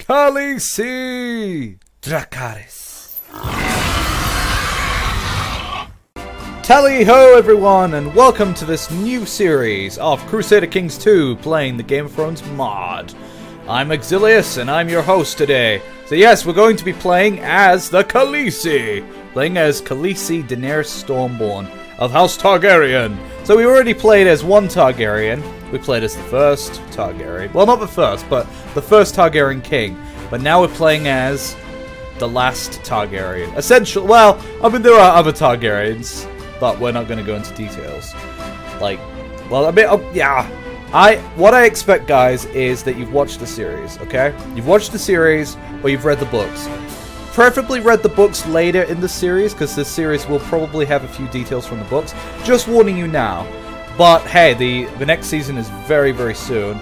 Khaleesi Dracarys. Tally-ho everyone, and welcome to this new series of Crusader Kings 2 playing the Game of Thrones mod. I'm Exilius and I'm your host today. So yes, we're going to be playing as the Khaleesi. Playing as Khaleesi Daenerys Stormborn of House Targaryen. So we already played as one Targaryen. We played as the first Targaryen. Well, not the first, but the first Targaryen king. But now we're playing as the last Targaryen. Essentially, well, I mean, there are other Targaryens, but we're not going to go into details. Like, well, I mean, yeah. What I expect, guys, is that you've watched the series, okay? You've watched the series, or you've read the books. Preferably read the books later in the series, because this series will probably have a few details from the books. Just warning you now. But, hey, the next season is very, very soon.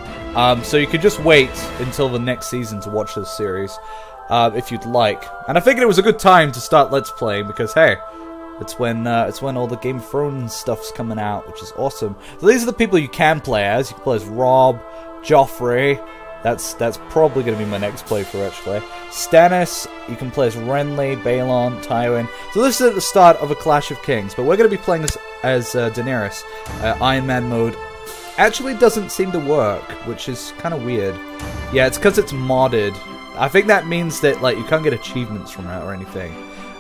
So you could just wait until the next season to watch this series, if you'd like. And I figured it was a good time to start Let's Playing, because, hey, it's when all the Game of Thrones stuff's coming out, which is awesome. So these are the people you can play as. You can play as Robb, Joffrey. That's probably going to be my next playthrough, actually. Stannis, you can play as Renly, Balon, Tywin. So this is at the start of a Clash of Kings, but we're going to be playing as Daenerys. Iron Man mode actually doesn't seem to work, which is kind of weird. Yeah, it's because it's modded. I think that means that like you can't get achievements from it or anything.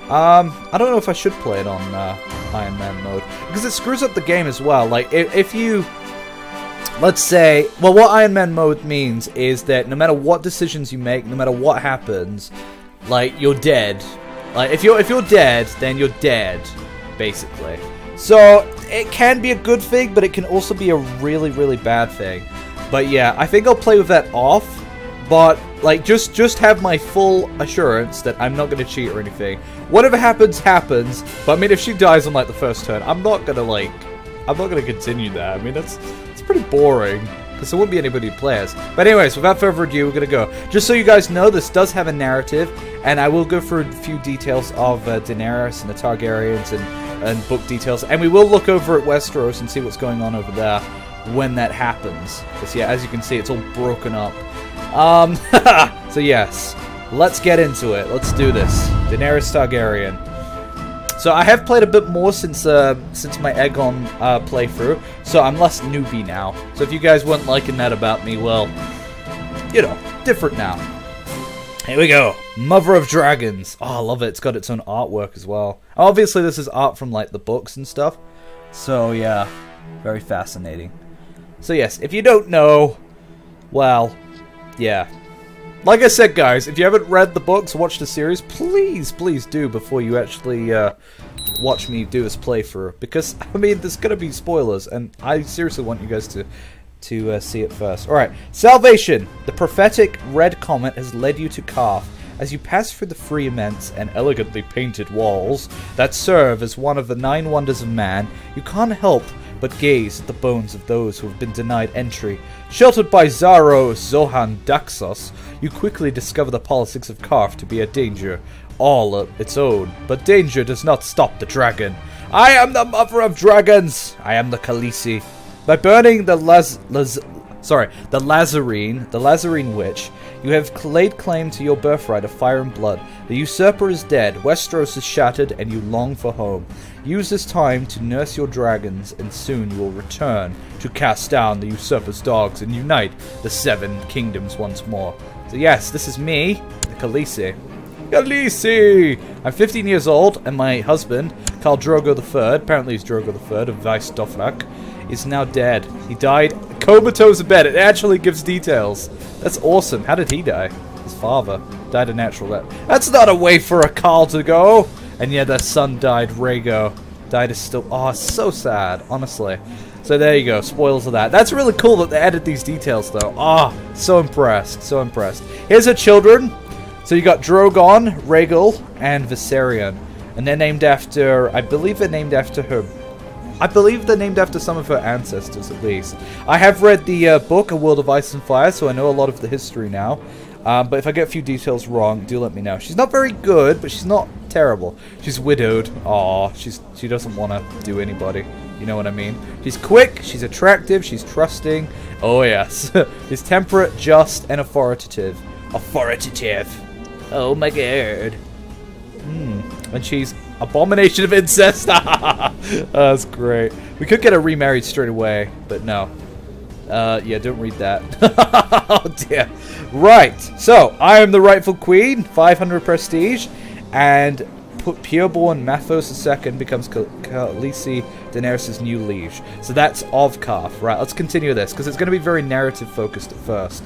I don't know if I should play it on Iron Man mode, because it screws up the game as well. Like, if you... Let's say, well, what Iron Man mode means is that no matter what decisions you make, no matter what happens, like, you're dead. Like, if you're dead, then you're dead, basically. So, it can be a good thing, but it can also be a really, really bad thing. But yeah, I think I'll play with that off, but, like, just have my full assurance that I'm not going to cheat or anything. Whatever happens, happens, but I mean, if she dies on, like, the first turn, I'm not going to continue that. I mean, it's pretty boring, because there wouldn't be anybody to play as. But anyways, without further ado, we're going to go. Just so you guys know, this does have a narrative, and I will go through a few details of Daenerys and the Targaryens and book details, and we will look over at Westeros and see what's going on over there when that happens. Because yeah, as you can see, it's all broken up. So yes, let's get into it. Let's do this. Daenerys Targaryen. So I have played a bit more since my Aegon playthrough, so I'm less newbie now. So if you guys weren't liking that about me, well, you know, different now. Here we go. Mother of Dragons. Oh, I love it. It's got its own artwork as well. Obviously, this is art from, like, the books and stuff. So, yeah, very fascinating. So, yes, if you don't know, well, yeah. Like I said, guys, if you haven't read the books or watched the series, please do before you actually watch me do this playthrough. Because, I mean, there's going to be spoilers, and I seriously want you guys to see it first. Alright, Salvation. The prophetic red comet has led you to Qarth. As you pass through the three immense and elegantly painted walls that serve as one of the 9 wonders of man, you can't help but gaze at the bones of those who have been denied entry. Sheltered by Xaro Zohan Daxos, you quickly discover the politics of Qarth to be a danger all of its own. But danger does not stop the dragon. I am the mother of dragons! I am the Khaleesi. By burning the Lazarine witch, you have laid claim to your birthright of fire and blood. The usurper is dead, Westeros is shattered, and you long for home. Use this time to nurse your dragons, and soon you will return to cast down the usurper's dogs and unite the 7 kingdoms once more. So yes, this is me, the Khaleesi. Khaleesi! I'm 15 years old, and my husband, Khal Drogo III, apparently he's Drogo III of Vice Dothraki, is now dead. He died comatose in bed. It actually gives details. That's awesome. How did he die? His father died a natural death. That's not a way for a Khal to go. And yeah, their son died. Rhaego died is still... Oh, it's so sad, honestly. So there you go. Spoilers of that. That's really cool that they added these details, though. Ah, oh, so impressed. So impressed. Here's her children. So you got Drogon, Rhaegal, and Viserion. And they're named after... I believe they're named after her... I believe they're named after some of her ancestors, at least. I have read the book, A World of Ice and Fire, so I know a lot of the history now. But if I get a few details wrong, do let me know. She's not very good, but she's not terrible. She's widowed. Aw, she doesn't want to do anybody. You know what I mean? She's quick, she's attractive, she's trusting. Oh yes. She's temperate, just, and authoritative. authoritative. Oh my god. And she's abomination of incest. That's great. We could get her remarried straight away, but no. Yeah, don't read that. Oh dear. Right. So, I am the rightful queen, 500 prestige, and pureborn Mathos II becomes Khaleesi, Daenerys' new liege. So that's of Qarth. Right, let's continue this, because it's going to be very narrative focused at first.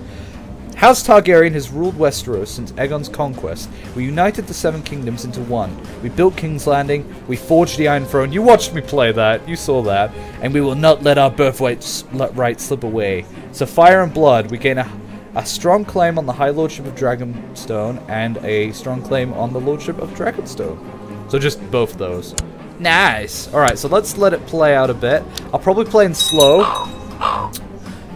House Targaryen has ruled Westeros since Aegon's conquest. We united the 7 kingdoms into one. We built King's Landing. We forged the Iron Throne. You watched me play that. You saw that. And we will not let our birthright slip away. So fire and blood, we gain a strong claim on the High Lordship of Dragonstone and a strong claim on the Lordship of Dragonstone. So just both of those. Nice. Alright, so let's let it play out a bit. I'll probably play in slow.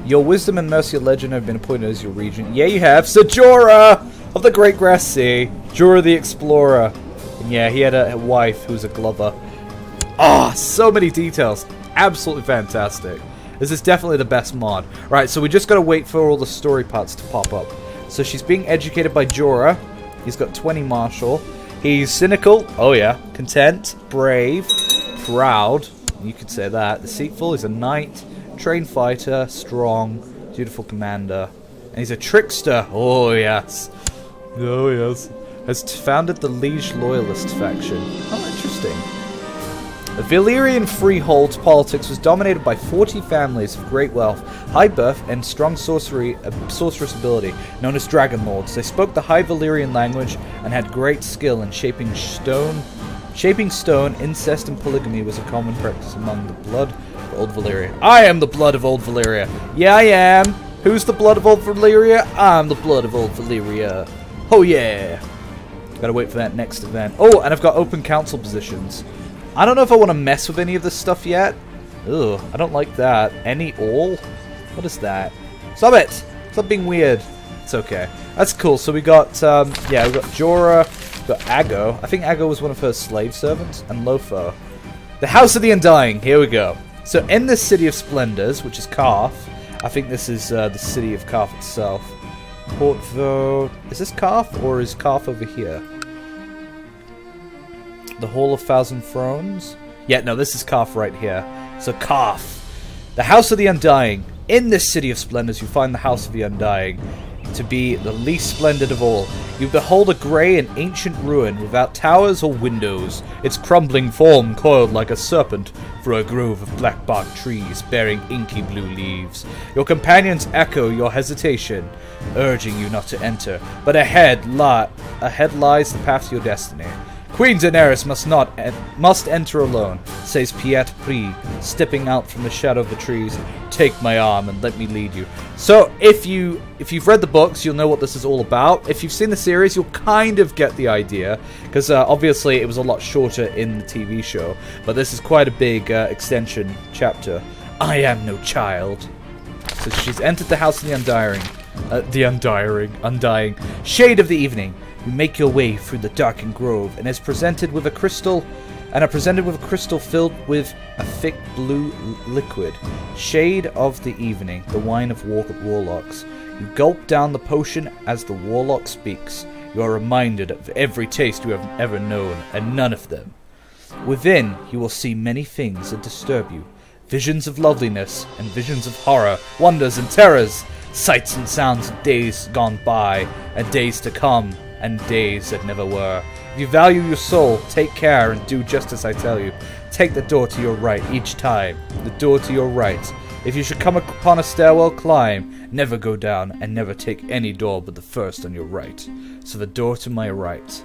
Your wisdom and mercy legend have been appointed as your regent. Yeah, you have. Sir Jorah of the Great Grass Sea. Jorah the Explorer. And yeah, he had a wife who's a Glover. Oh, so many details. Absolutely fantastic. This is definitely the best mod. Right, so we just gotta wait for all the story parts to pop up. So she's being educated by Jorah. He's got 20 martial. He's cynical. Oh yeah. Content. Brave. Proud. You could say that. Deceitful. He's a knight. Trained fighter, strong, dutiful commander, and he's a trickster. Oh yes, oh yes. Has founded the Liege Loyalist faction. Oh, interesting. The Valyrian freehold politics was dominated by 40 families of great wealth, high birth, and strong sorceress ability, known as Dragon Lords. They spoke the High Valyrian language and had great skill in shaping stone. Incest, and polygamy was a common practice among the blood of Old Valyria. I am the blood of Old Valyria. Yeah, I am. Who's the blood of Old Valyria? I'm the blood of Old Valyria. Oh yeah. Gotta wait for that next event. Oh, and I've got open council positions. I don't know if I want to mess with any of this stuff yet. Ugh, I don't like that. All? What is that? Stop it! Stop being weird. It's okay. That's cool. So we got, yeah, we got Jorah. Got Aggo. I think Aggo was one of her slave servants. And Lothar. The House of the Undying. Here we go. So in this City of Splendors, which is Qarth. I think this is the city of Qarth itself. Portvaux. Is this Qarth? Or is Qarth over here? The Hall of Thousand Thrones? Yeah, no, this is Qarth right here. So Qarth. The House of the Undying. In this City of Splendors, you find the House of the Undying to be the least splendid of all. You behold a grey and ancient ruin without towers or windows, its crumbling form coiled like a serpent through a grove of black-barked trees bearing inky blue leaves. Your companions echo your hesitation, urging you not to enter, but ahead lies the path to your destiny. Queen Daenerys must enter alone, says Piet Pri, stepping out from the shadow of the trees. Take my arm and let me lead you. So, if you've read the books, you'll know what this is all about. If you've seen the series, you'll kind of get the idea, because obviously it was a lot shorter in the TV show, but this is quite a big extension chapter. I am no child. So she's entered the House of the Undying. Shade of the evening. You make your way through the darkened grove and are presented with a crystal filled with a thick blue liquid. Shade of the evening, the wine of warlocks. You gulp down the potion as the warlock speaks. You are reminded of every taste you have ever known, and none of them. Within, you will see many things that disturb you. Visions of loveliness and visions of horror, wonders and terrors. Sights and sounds of days gone by, and days to come, and days that never were. If you value your soul, take care and do just as I tell you. Take the door to your right each time. The door to your right. If you should come upon a stairwell, climb. Never go down, and never take any door but the first on your right. So the door to my right.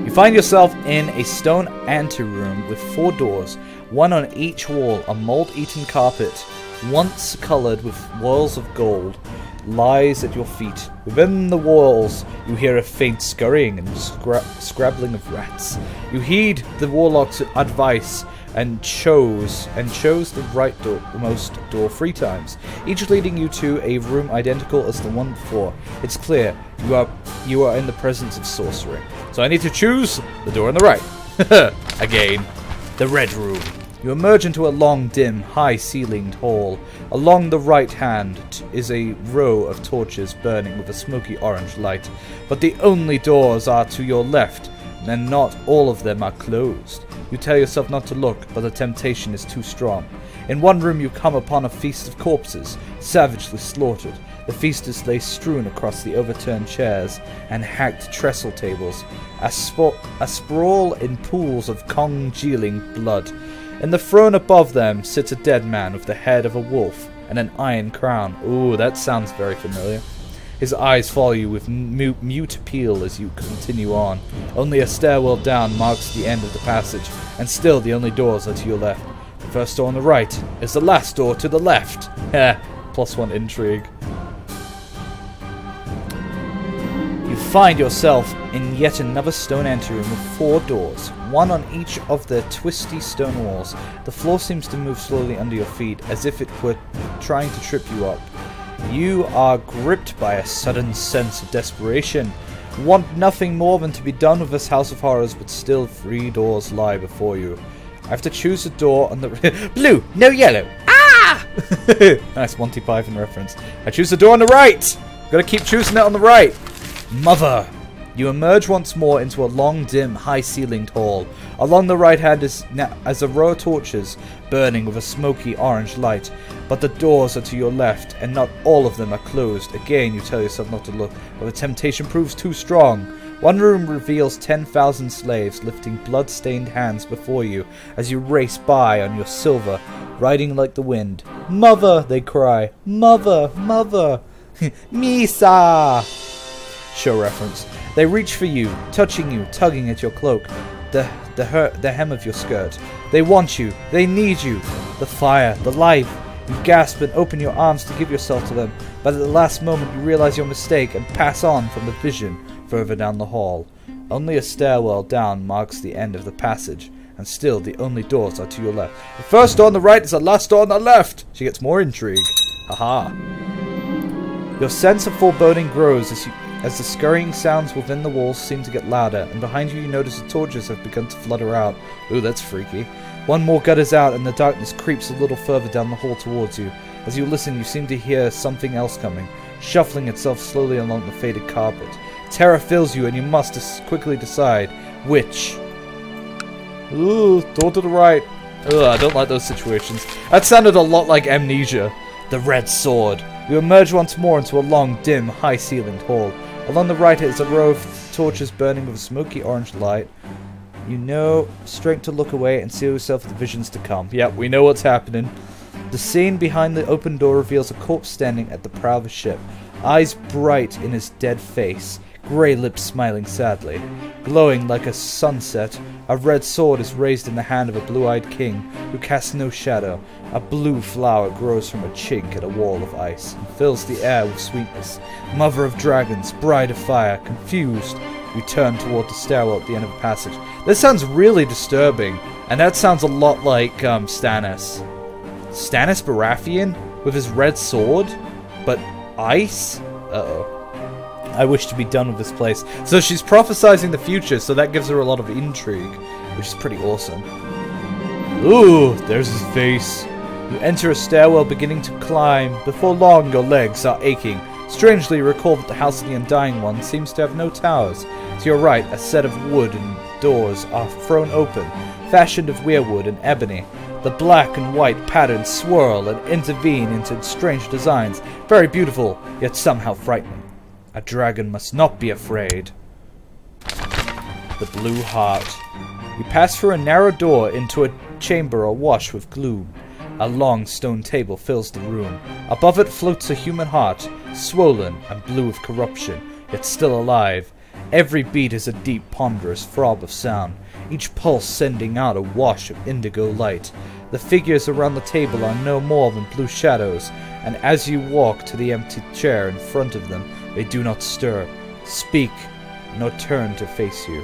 You find yourself in a stone anteroom with 4 doors, one on each wall. A mold-eaten carpet, once colored with whorls of gold, lies at your feet. Within the walls, you hear a faint scurrying and scrabbling of rats. You heed the warlock's advice and chose the rightmost door 3 times, each leading you to a room identical as the one before. It's clear you are in the presence of sorcery. So I need to choose the door on the right. Again, the red room. You emerge into a long, dim, high-ceilinged hall. Along the right hand is a row of torches burning with a smoky orange light, but the only doors are to your left, and not all of them are closed. You tell yourself not to look, but the temptation is too strong. In one room you come upon a feast of corpses, savagely slaughtered. The feasters lay strewn across the overturned chairs and hacked trestle tables, a sprawl in pools of congealing blood. In the throne above them sits a dead man with the head of a wolf and an iron crown. Ooh, that sounds very familiar. His eyes follow you with mute appeal as you continue on. Only a stairwell down marks the end of the passage, and still the only doors are to your left. The first door on the right is the last door to the left. Heh, +1 intrigue. You find yourself in yet another stone anteroom with 4 doors, one on each of the twisty stone walls. The floor seems to move slowly under your feet, as if it were trying to trip you up. You are gripped by a sudden sense of desperation. Want nothing more than to be done with this house of horrors, but still 3 doors lie before you. I have to choose a door on the... Blue, no yellow! Ah! Nice Monty Python reference. I choose the door on the right! Gotta keep choosing it on the right! Mother! You emerge once more into a long, dim, high-ceilinged hall. Along the right hand is a row of torches burning with a smoky orange light, but the doors are to your left, and not all of them are closed. Again, you tell yourself not to look, but the temptation proves too strong. One room reveals 10,000 slaves lifting blood-stained hands before you as you race by on your silver, riding like the wind. Mother! They cry. Mother! Mother! Mhysa! Show reference. They reach for you, touching you, tugging at your cloak, the hem of your skirt. They want you. They need you. The fire, the life. You gasp and open your arms to give yourself to them, but at the last moment you realize your mistake and pass on from the vision further down the hall. Only a stairwell down marks the end of the passage, and still the only doors are to your left. The first door on the right is the last door on the left. She gets more intrigue. Haha. Your sense of foreboding grows as the scurrying sounds within the walls seem to get louder, and behind you notice the torches have begun to flutter out. Ooh, that's freaky. One more gutters out, and the darkness creeps a little further down the hall towards you. As you listen, you seem to hear something else coming, shuffling itself slowly along the faded carpet. Terror fills you, and you must quickly decide which. Ooh, door to the right. Ugh, I don't like those situations. That sounded a lot like Amnesia. The Red Sword. You emerge once more into a long, dim, high-ceilinged hall. Along the right is a row of torches burning with a smoky orange light. You know straight to look away and seal yourself with the visions to come. Yep, we know what's happening. The scene behind the open door reveals a corpse standing at the prow of a ship, eyes bright in his dead face, grey lips smiling sadly. Glowing like a sunset, a red sword is raised in the hand of a blue-eyed king who casts no shadow. A blue flower grows from a chink at a wall of ice and fills the air with sweetness. Mother of dragons, bride of fire, confused, you turn toward the stairwell at the end of the passage. This sounds really disturbing, and that sounds a lot like Stannis. Stannis Baratheon with his red sword, but ice? Uh-oh. I wish to be done with this place. So she's prophesizing the future, so that gives her a lot of intrigue, which is pretty awesome. Ooh, there's his face. You enter a stairwell beginning to climb. Before long, your legs are aching. Strangely, you recall that the House of the Undying One seems to have no towers. To your right, a set of wood and doors are thrown open, fashioned of weirwood and ebony. The black and white patterns swirl and intervene into strange designs, very beautiful, yet somehow frightening. A dragon must not be afraid. The Blue Heart. You pass through a narrow door into a chamber awash with gloom. A long stone table fills the room. Above it floats a human heart, swollen and blue with corruption, yet still alive. Every beat is a deep, ponderous throb of sound, each pulse sending out a wash of indigo light. The figures around the table are no more than blue shadows, and as you walk to the empty chair in front of them, they do not stir, speak, nor turn to face you.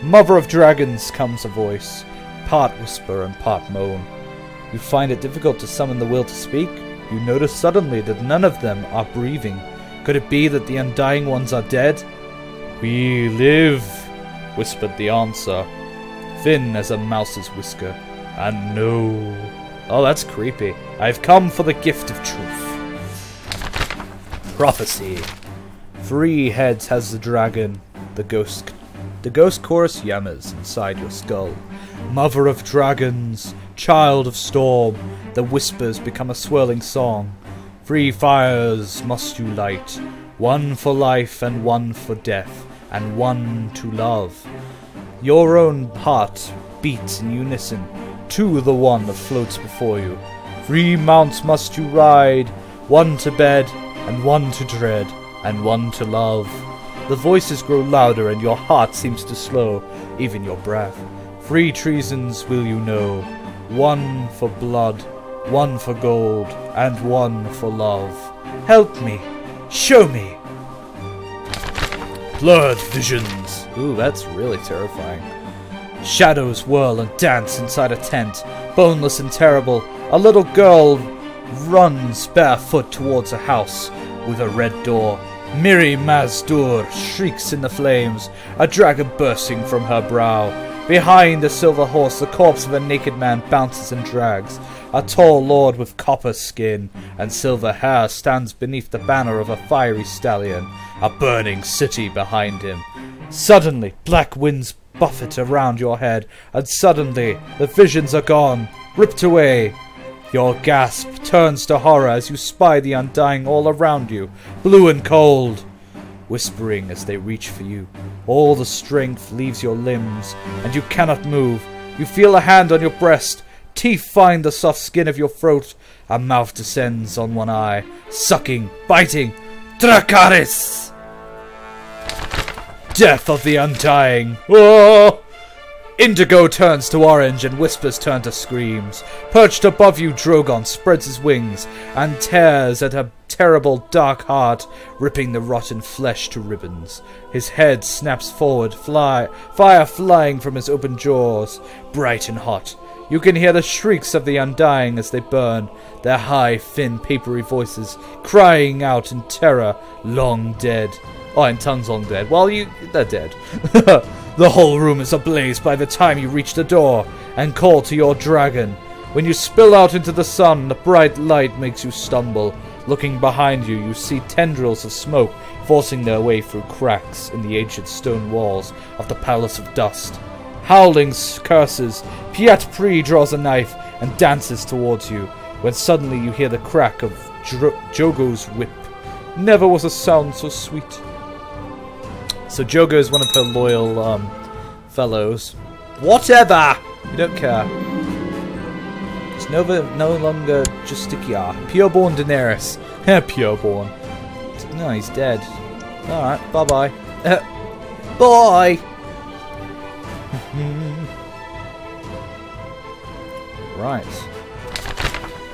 Mother of dragons, comes a voice, part whisper and part moan. You find it difficult to summon the will to speak. You notice suddenly that none of them are breathing. Could it be that the Undying Ones are dead? We live, whispered the answer, thin as a mouse's whisker. and know. Oh, that's creepy. I've come for the gift of truth. Prophecy. 3 heads has the dragon. The ghost chorus yammers inside your skull. Mother of dragons, child of storm, the whispers become a swirling song. 3 fires must you light, 1 for life and 1 for death, and 1 to love. Your own heart beats in unison to the one that floats before you. 3 mounts must you ride, 1 to bed, and 1 to dread, and 1 to love. The voices grow louder and your heart seems to slow, even your breath. 3 treasons will you know, 1 for blood, 1 for gold, and 1 for love. Help me, show me. Blurred visions. Ooh, that's really terrifying. Shadows whirl and dance inside a tent, boneless and terrible. A little girl runs barefoot towards a house with a red door. Miri Mazdur shrieks in the flames, a dragon bursting from her brow. Behind the silver horse, the corpse of a naked man bounces and drags. A tall lord with copper skin and silver hair stands beneath the banner of a fiery stallion, a burning city behind him. Suddenly, black winds buffet around your head, and suddenly, the visions are gone, ripped away. Your gasp turns to horror as you spy the undying all around you, blue and cold, whispering as they reach for you. All the strength leaves your limbs, and you cannot move. You feel a hand on your breast, teeth find the soft skin of your throat, a mouth descends on one eye, sucking, biting. Dracarys! Death of the undying! Oh! Indigo turns to orange and whispers turn to screams. Perched above you, Drogon spreads his wings and tears at a terrible dark heart, ripping the rotten flesh to ribbons. His head snaps forward, fire flying from his open jaws, bright and hot. You can hear the shrieks of the undying as they burn, their high, thin, papery voices crying out in terror, long dead. Oh, in tongues long dead. Well, they're dead. The whole room is ablaze by the time you reach the door and call to your dragon. When you spill out into the sun, the bright light makes you stumble. Looking behind you, you see tendrils of smoke forcing their way through cracks in the ancient stone walls of the Palace of Dust. Howling curses, Piet Pri draws a knife and dances towards you, when suddenly you hear the crack of Jogo's whip. Never was a sound so sweet. So Jogo is one of her loyal fellows. Whatever! We don't care. It's no longer Justicia. Pureborn Daenerys. Pureborn. No, he's dead. Alright, bye-bye. Bye! Right.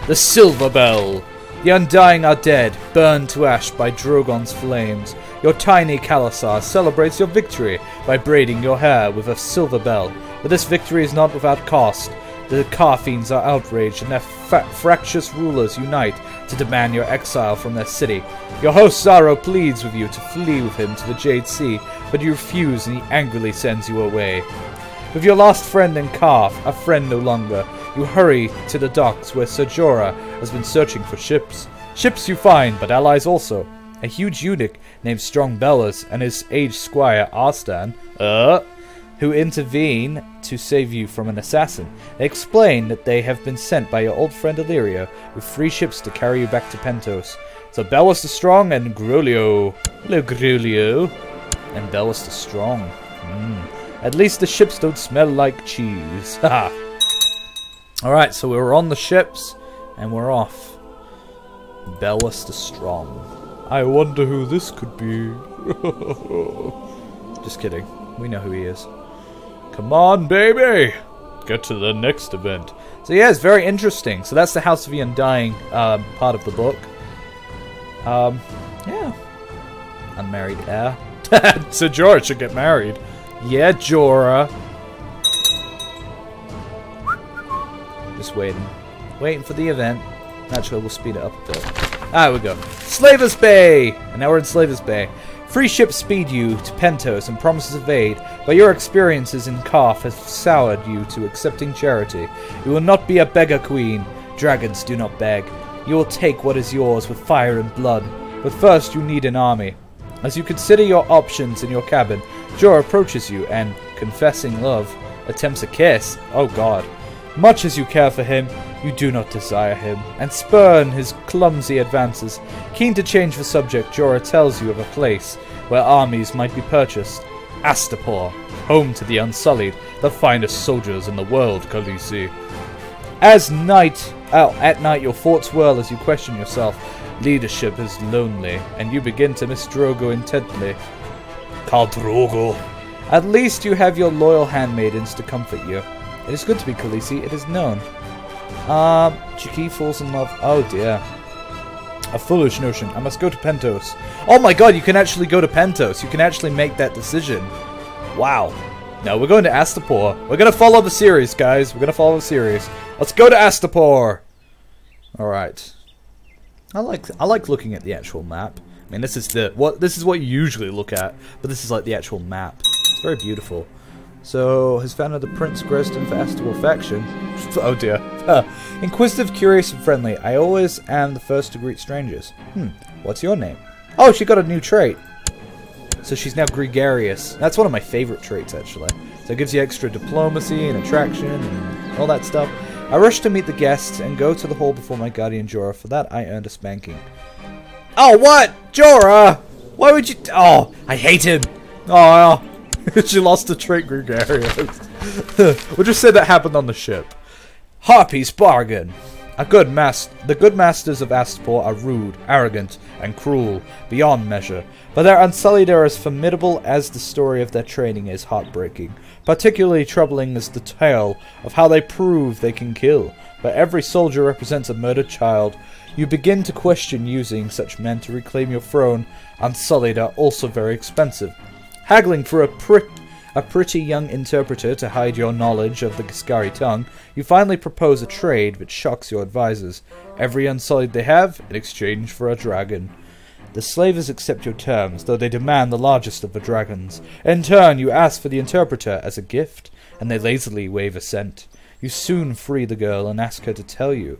The Silver Bell. The Undying are dead, burned to ash by Drogon's flames. Your tiny Khalasar celebrates your victory by braiding your hair with a silver bell. But this victory is not without cost. The Qarthians are outraged and their fractious rulers unite to demand your exile from their city. Your host Zaro pleads with you to flee with him to the Jade Sea, but you refuse and he angrily sends you away. With your lost friend in Qarth, a friend no longer, you hurry to the docks where Ser Jorah has been searching for ships. Ships you find, but allies also. A huge eunuch named Strong Bellas and his aged squire Arstan, who intervene to save you from an assassin. They explain that they have been sent by your old friend Illyrio with 3 ships to carry you back to Pentos. So Bellas the Strong and Grolio. Hello, Grolio. And Bellas the Strong. At least the ships don't smell like cheese. Haha. Alright, so we're on the ships, and we're off. Bellas the Strong. I wonder who this could be. Just kidding. We know who he is. Come on, baby! Get to the next event. So yeah, it's very interesting. So that's the House of the Undying part of the book. Yeah. Unmarried heir. So Jorah should get married. Yeah, Jorah. Just waiting. Waiting for the event. Naturally, we'll speed it up a bit. Ah, we go. Slavers Bay! And now we're in Slavers Bay. Free ships speed you to Pentos and promises of aid, but your experiences in Qarth have soured you to accepting charity. You will not be a beggar queen. Dragons do not beg. You will take what is yours with fire and blood. But first you need an army. As you consider your options in your cabin, Jorah approaches you and, confessing love, attempts a kiss. Oh god. Much as you care for him, you do not desire him, and spurn his clumsy advances. Keen to change the subject, Jorah tells you of a place where armies might be purchased. Astapor, home to the Unsullied, the finest soldiers in the world, Khaleesi. At night your thoughts whirl as you question yourself. Leadership is lonely, and you begin to miss Drogo intently. Khal Drogo. At least you have your loyal handmaidens to comfort you. It is good to be Khaleesi, it is known. Chiki falls in love. Oh dear. A foolish notion. I must go to Pentos. Oh my god, you can actually go to Pentos. You can actually make that decision. Wow. No, we're going to Astapor. We're going to follow the series, guys. We're going to follow the series. Let's go to Astapor. Alright. I like looking at the actual map. I mean, this is what you usually look at, but this is like the actual map. It's very beautiful. So, has founded the Prince Gresden for Astapor faction. Oh dear. Inquisitive, curious, and friendly. I always am the first to greet strangers. What's your name? Oh, she got a new trait. So she's now gregarious. That's one of my favorite traits, actually. So it gives you extra diplomacy and attraction and all that stuff. I rush to meet the guests and go to the hall before my guardian Jorah. For that, I earned a spanking. Oh, what? Jorah! Why would you... Oh, I hate him. Oh, she lost a trait, gregarious. We'll just say that happened on the ship. Harpy's bargain. The good masters of Astapor are rude, arrogant, and cruel, beyond measure. But their Unsullied are as formidable as the story of their training is heartbreaking. Particularly troubling is the tale of how they prove they can kill. But every soldier represents a murdered child. You begin to question using such men to reclaim your throne. Unsullied are also very expensive. Haggling for a pretty young interpreter to hide your knowledge of the Giscari tongue, you finally propose a trade which shocks your advisors. Every Unsullied they have, in exchange for a dragon. The slavers accept your terms, though they demand the largest of the dragons. In turn, you ask for the interpreter as a gift, and they lazily wave assent. You soon free the girl and ask her to tell you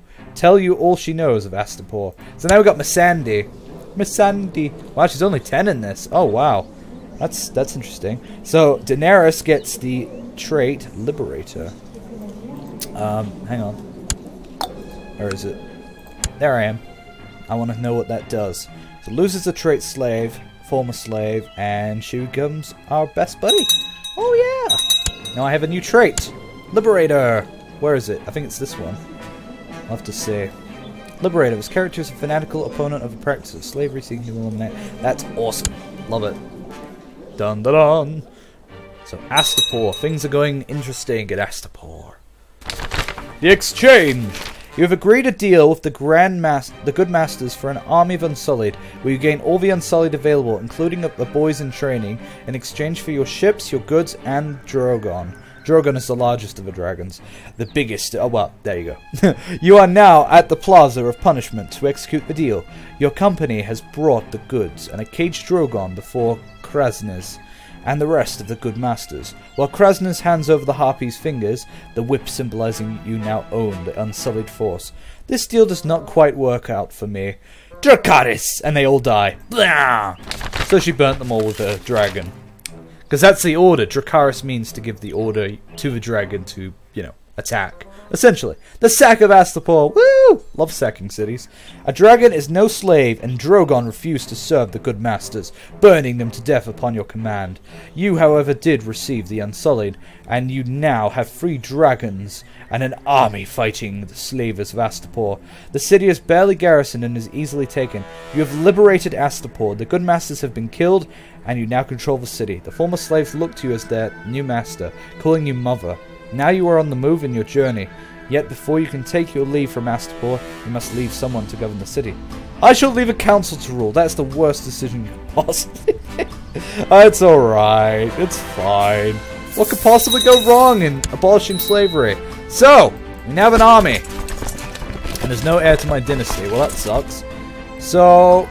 all she knows of Astapor. So now we've got Missandei. Wow, she's only 10 in this. Oh, wow. That's interesting. So, Daenerys gets the trait Liberator. Hang on. Where is it? There I am. I want to know what that does. So, loses the trait Slave, former slave, and she becomes our best buddy. Oh, yeah! Now I have a new trait. Liberator! Where is it? I think it's this one. I'll have to see. Liberator. This character is a fanatical opponent of the practice of slavery seeking to eliminate. That's awesome. Love it. Dun dun dun. So Astapor, things are going interesting at Astapor. The exchange. You have agreed a deal with the Good Masters for an army of Unsullied, where you gain all the Unsullied available, including the boys in training, in exchange for your ships, your goods, and Drogon. Drogon is the largest of the dragons. The biggest... Oh, well, there you go. You are now at the Plaza of Punishment to execute the deal. Your company has brought the goods and a caged Drogon before Krasnez and the rest of the Good Masters. While Krasnez hands over the Harpy's fingers, the whip symbolizing you now own the Unsullied force. This deal does not quite work out for me. Dracarys! And they all die. Blah! So she burnt them all with a dragon. Because that's the order. Dracarys means to give the order to the dragon to, you know, attack. Essentially. The sack of Astapor. Woo! Love sacking cities. A dragon is no slave, and Drogon refused to serve the Good Masters, burning them to death upon your command. You, however, did receive the Unsullied, and you now have 3 dragons and an army fighting the slavers of Astapor. The city is barely garrisoned and is easily taken. You have liberated Astapor. The Good Masters have been killed, and you now control the city. The former slaves look to you as their new master, calling you mother. Now you are on the move in your journey. Yet before you can take your leave from Astapor, you must leave someone to govern the city. I shall leave a council to rule. That's the worst decision you could possibly make. It's alright. It's fine. What could possibly go wrong in abolishing slavery? So, we now have an army. And there's no heir to my dynasty. Well, that sucks. So,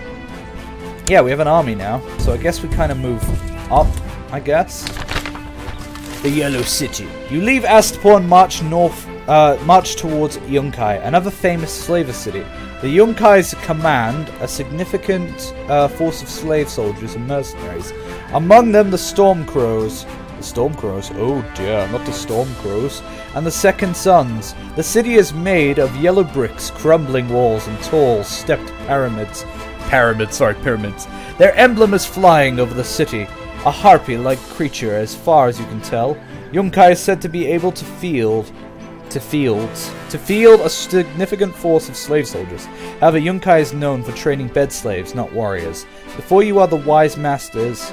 yeah, we have an army now. So I guess we kind of move up, I guess. The Yellow City. You leave Astapor and march north, march towards Yunkai, another famous slave city. The Yunkai's command a significant force of slave soldiers and mercenaries. Among them, the Stormcrows. The Stormcrows? Oh dear, not the Stormcrows. And the Second Sons. The city is made of yellow bricks, crumbling walls, and tall, stepped pyramids. Pyramids. Their emblem is flying over the city. A harpy-like creature, as far as you can tell. Yunkai is said to be able to field a significant force of slave soldiers. However, Yunkai is known for training bed slaves, not warriors. Before you are the wise masters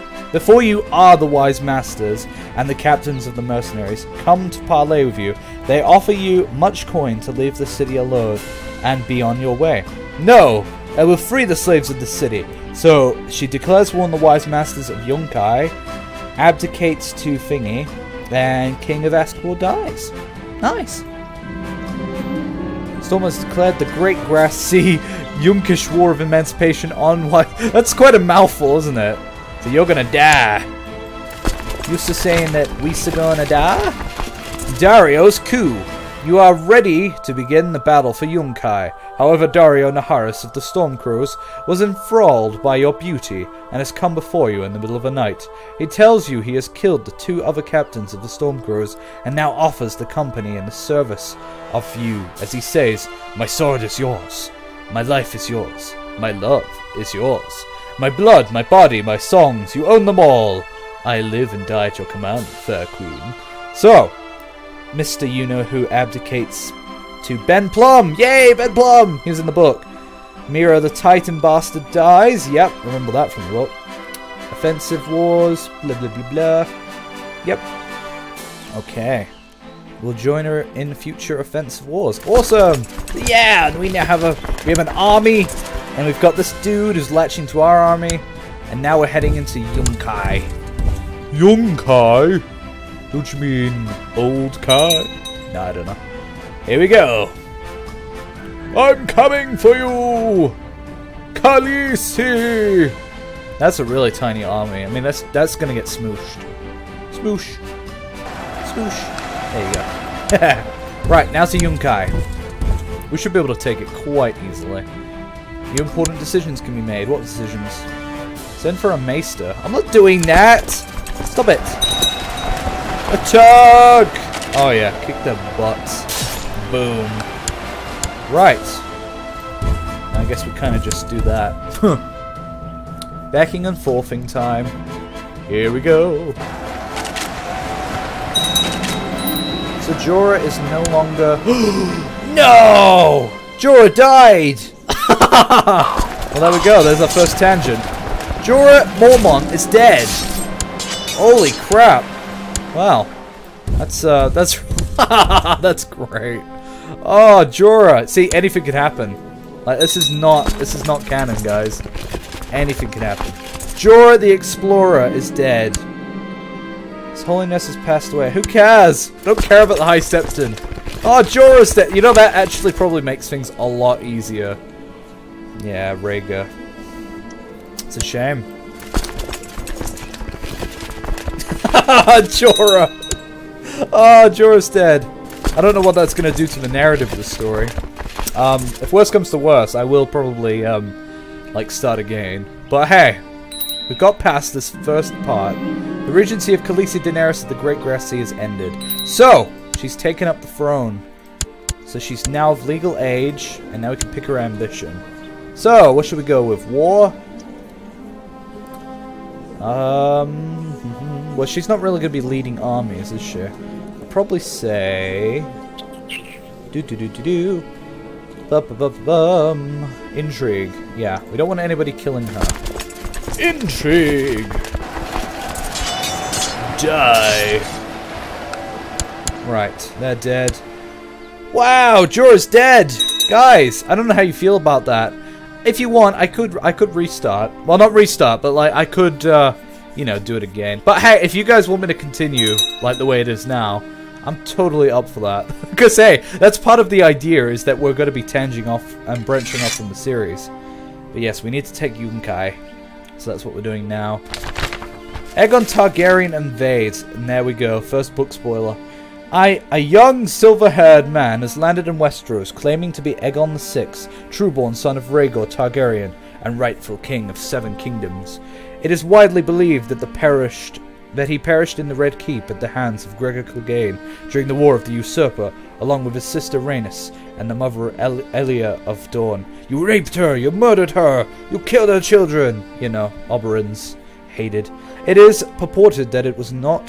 and the captains of the mercenaries come to parley with you. They offer you much coin to leave the city alone and be on your way. No, I will free the slaves of the city. So she declares war on the wise masters of Yunkai, abdicates to Thingy, and King of Astapor dies. Nice. Storm has declared the Great Grass Sea Yunkish War of Emancipation on what? That's quite a mouthful, isn't it? So you're gonna die. Used to saying that we're gonna die? Dario's coup. You are ready to begin the battle for Yunkai. However, Dario Naharis of the Stormcrows was enthralled by your beauty and has come before you in the middle of the night. He tells you he has killed the 2 other captains of the Stormcrows and now offers the company in the service of you. As he says, my sword is yours, my life is yours, my love is yours, my blood, my body, my songs, you own them all. I live and die at your command, fair queen. So, Mr. You-Know-Who abdicates to Ben Plum. Yay, Ben Plum! He was in the book. Mira the Titan Bastard dies. Yep, remember that from the book. Offensive Wars. Blah, blah, blah, blah. Yep. Okay. We'll join her in future Offensive Wars. Awesome! Yeah, and we now have an army. And we've got this dude who's latching to our army. And now we're heading into Yunkai. Yunkai? Don't you mean old Kai? No, I don't know. Here we go. I'm coming for you, Khaleesi. That's a really tiny army. I mean, that's gonna get smooshed. Smoosh, smoosh. There you go. Right, now to Yunkai. We should be able to take it quite easily. New important decisions can be made. What decisions? Send for a maester. I'm not doing that. Stop it. Attack! Oh yeah, kick their butts. Boom. Right. I guess we kind of just do that. Backing and forthing time. Here we go. So Jorah is no longer... No! Jorah died! Well, there we go. There's our first tangent. Jorah Mormont is dead. Holy crap. Wow, that's that's great. Oh, Jorah. See, anything could happen. Like this is not canon, guys. Anything can happen. Jorah the Explorer is dead. His Holiness has passed away. Who cares? Don't care about the High Septon. Oh, Jorah's dead. You know that actually probably makes things a lot easier. Yeah, Rhaegar. It's a shame. Jorah! Oh, Jorah's dead. I don't know what that's going to do to the narrative of the story. If worse comes to worse, I will probably, like, start again. But hey, we got past this first part. The regency of Khaleesi Daenerys of the Great Grass Sea has ended. So, she's taken up the throne. So she's now of legal age, and now we can pick her ambition. So, what should we go with? War? Well, she's not really going to be leading armies, is she? I'll probably say... Intrigue. Yeah, we don't want anybody killing her. Intrigue! Die! Right, they're dead. Wow, Jorah's dead! Guys, I don't know how you feel about that. If you want, I could restart. Well, not restart, but like I could, you know, do it again. But hey, if you guys want me to continue like the way it is now, I'm totally up for that. Because hey, that's part of the idea, is that we're going to be tanging off and branching off from the series. But yes, we need to take Yunkai. So that's what we're doing now. Aegon Targaryen invades. And there we go. First book spoiler. A young silver-haired man has landed in Westeros, claiming to be Aegon VI, trueborn son of Rhaegar Targaryen, and rightful king of 7 kingdoms. It is widely believed that he perished in the Red Keep at the hands of Gregor Clegane during the War of the Usurper, along with his sister Rhaenys and the mother Elia of Dawn. You raped her! You murdered her! You killed her children! You know, Oberyn's hated. It is purported that it was not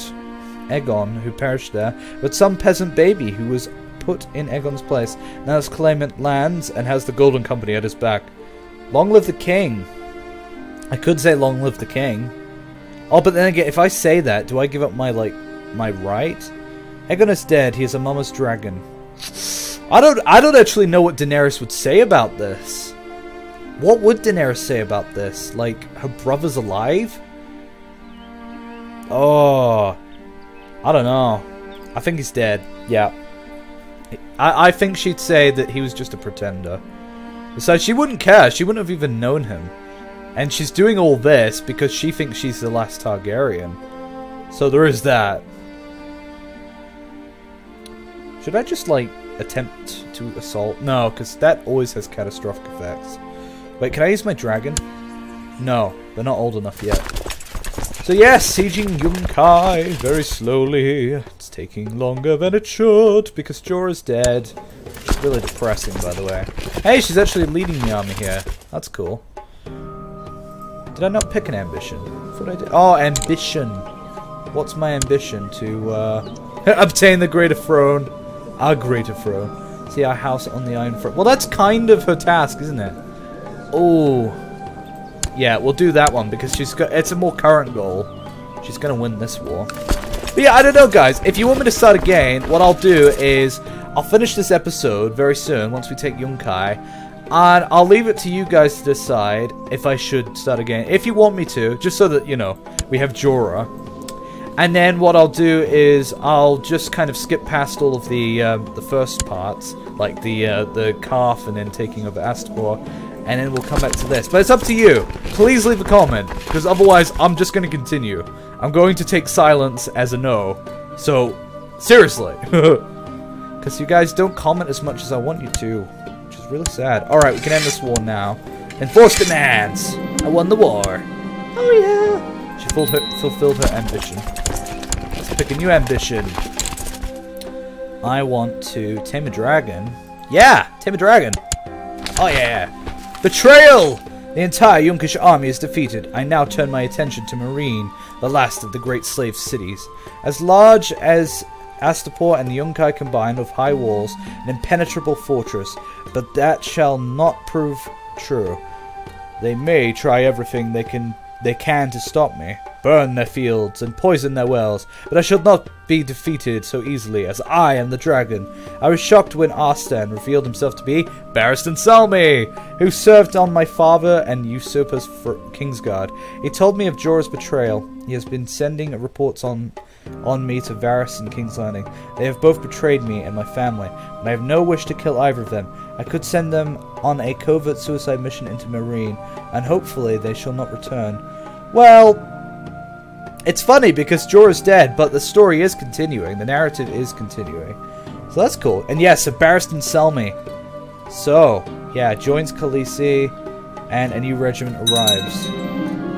Aegon who perished there, but some peasant baby who was put in Aegon's place. Now his claimant lands and has the Golden Company at his back. Long live the king! I could say long live the king. Oh, but then again, if I say that, do I give up my right? Aegon is dead. He is a mama's dragon. I don't actually know what Daenerys would say about this. What would Daenerys say about this? Like, her brother's alive? Oh, I don't know. I think he's dead. Yeah. I think she'd say that he was just a pretender. Besides, she wouldn't care. She wouldn't have even known him. And she's doing all this because she thinks she's the last Targaryen. So there is that. Should I just, like, attempt to assault? No, because that always has catastrophic effects. Wait, can I use my dragon? No, they're not old enough yet. So yes, sieging Yunkai very slowly. It's taking longer than it should because Jorah's dead. It's really depressing, by the way. Hey, she's actually leading the army here. That's cool. Did I not pick an ambition? I thought I did. Oh, ambition. What's my ambition? To obtain the greater throne. Our greater throne. See our house on the Iron Throne. Well, that's kind of her task, isn't it? Oh. Yeah, we'll do that one because it's a more current goal. She's gonna win this war. But yeah, I don't know, guys. If you want me to start again, what I'll do is I'll finish this episode very soon once we take Yunkai, and I'll leave it to you guys to decide if I should start again. If you want me to, just so that, you know, we have Jorah. And then what I'll do is I'll just kind of skip past all of the first parts, like the Qarth and then taking over Astapor, and then we'll come back to this. But it's up to you. Please leave a comment, because otherwise I'm just going to continue. I'm going to take silence as a no. So, seriously. Because you guys don't comment as much as I want you to, which is really sad. Alright, we can end this war now. Enforce demands. I won the war. Oh yeah. She fulfilled her ambition. Let's pick a new ambition. I want to tame a dragon. Yeah, tame a dragon. Oh yeah. Betrayal! The entire Yunkish army is defeated. I now turn my attention to Meereen, the last of the great slave cities. As large as Astapor and the Yunkai combined, with high walls, an impenetrable fortress, but that shall not prove true. They may try everything they can to stop me, burn their fields and poison their wells, but I shall not be defeated so easily, as I am the dragon. I was shocked when Arstan revealed himself to be Barristan Selmy, who served on my father and usurper's Kingsguard. He told me of Jorah's betrayal. He has been sending reports on me to Varys and King's Landing. They have both betrayed me and my family, and I have no wish to kill either of them. I could send them on a covert suicide mission into Meereen, and hopefully they shall not return. Well, it's funny because Jorah's dead, but the story is continuing. The narrative is continuing. So that's cool. And yes, Barristan Selmy. So, yeah, joins Khaleesi, and a new regiment arrives.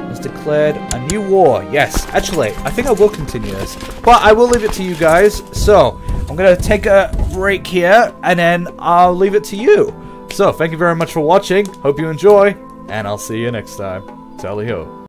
Has declared a new war. Yes, actually, I think I will continue this. But I will leave it to you guys. So, I'm going to take a break here, and then I'll leave it to you. So, thank you very much for watching. Hope you enjoy, and I'll see you next time. Tally ho.